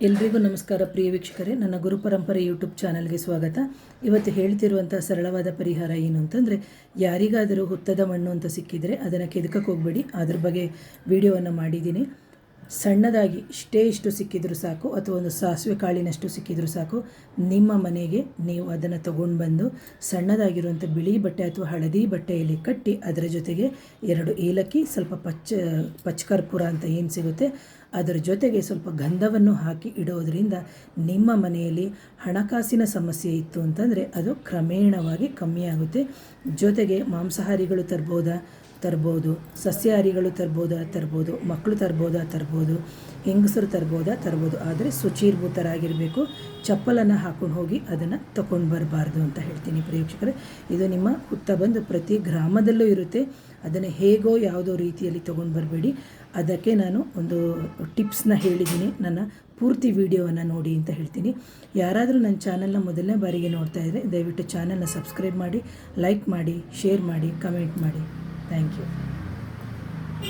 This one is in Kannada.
ಎಲ್ರಿಗೂ ನಮಸ್ಕಾರ ಪ್ರಿಯ ವೀಕ್ಷಕರೇ, ನನ್ನ ಗುರುಪರಂಪರೆ ಯೂಟ್ಯೂಬ್ ಚಾನಲ್ಗೆ ಸ್ವಾಗತ. ಇವತ್ತು ಹೇಳ್ತಿರುವಂಥ ಸರಳವಾದ ಪರಿಹಾರ ಏನು ಅಂತಂದರೆ, ಯಾರಿಗಾದರೂ ಹುತ್ತದ ಮಣ್ಣು ಅಂತ ಸಿಕ್ಕಿದರೆ ಅದನ್ನು ಕೆದಕಕ್ಕೆ ಹೋಗಬೇಡಿ. ಅದ್ರ ಬಗ್ಗೆ ವಿಡಿಯೋವನ್ನು ಮಾಡಿದ್ದೀನಿ. ಸಣ್ಣದಾಗಿ ಇಷ್ಟು ಸಿಕ್ಕಿದರೂ ಸಾಕು, ಅಥವಾ ಒಂದು ಸಾಸಿವೆ ಕಾಳಿನಷ್ಟು ಸಿಕ್ಕಿದರೂ ಸಾಕು. ನಿಮ್ಮ ಮನೆಗೆ ನೀವು ಅದನ್ನು ತಗೊಂಡು ಬಂದು ಸಣ್ಣದಾಗಿರುವಂಥ ಬಿಳಿ ಬಟ್ಟೆ ಅಥವಾ ಹಳದಿ ಬಟ್ಟೆಯಲ್ಲಿ ಕಟ್ಟಿ, ಅದರ ಜೊತೆಗೆ 2 ಏಲಕ್ಕಿ, ಸ್ವಲ್ಪ ಪಚ್ಚಕರ್ಪೂರ ಅಂತ ಏನು ಸಿಗುತ್ತೆ ಅದರ ಜೊತೆಗೆ ಸ್ವಲ್ಪ ಗಂಧವನ್ನು ಹಾಕಿ ಇಡೋದರಿಂದ ನಿಮ್ಮ ಮನೆಯಲ್ಲಿ ಹಣಕಾಸಿನ ಸಮಸ್ಯೆ ಇತ್ತು ಅಂತಂದರೆ ಅದು ಕ್ರಮೇಣವಾಗಿ ಕಮ್ಮಿಯಾಗುತ್ತೆ. ಜೊತೆಗೆ ಮಾಂಸಾಹಾರಿಗಳು ತರ್ಬೋದು, ಸಸ್ಯಾಹಾರಿಗಳು ತರ್ಬೋದು, ಮಕ್ಕಳು ತರ್ಬೋದು, ಹೆಂಗಸರು ತರ್ಬೋದು. ಆದರೆ ಶುಚಿರ್ಭೂತರಾಗಿರಬೇಕು. ಚಪ್ಪಲನ್ನು ಹಾಕೊಂಡು ಹೋಗಿ ಅದನ್ನು ತಗೊಂಡು ಬರಬಾರ್ದು ಅಂತ ಹೇಳ್ತೀನಿ ಪ್ರೇಕ್ಷಕರೇ. ಇದು ನಿಮ್ಮ ಹುತ್ತ ಬಂದು ಪ್ರತಿ ಗ್ರಾಮದಲ್ಲೂ ಇರುತ್ತೆ. ಅದನ್ನು ಹೇಗೋ ಯಾವುದೋ ರೀತಿಯಲ್ಲಿ ತೊಗೊಂಡು ಬರಬೇಡಿ. ಅದಕ್ಕೆ ನಾನು ಒಂದು ಟಿಪ್ಸ್ನ ಹೇಳಿದ್ದೀನಿ. ನನ್ನ ಪೂರ್ತಿ ವಿಡಿಯೋವನ್ನು ನೋಡಿ ಅಂತ ಹೇಳ್ತೀನಿ. ಯಾರಾದರೂ ನನ್ನ ಚಾನಲ್ನ ಮೊದಲನೇ ಬಾರಿಗೆ ನೋಡ್ತಾ ಇದ್ದರೆ ದಯವಿಟ್ಟು ಚಾನಲ್ನ ಸಬ್ಸ್ಕ್ರೈಬ್ ಮಾಡಿ, ಲೈಕ್ ಮಾಡಿ, ಶೇರ್ ಮಾಡಿ, ಕಮೆಂಟ್ ಮಾಡಿ. Thank you.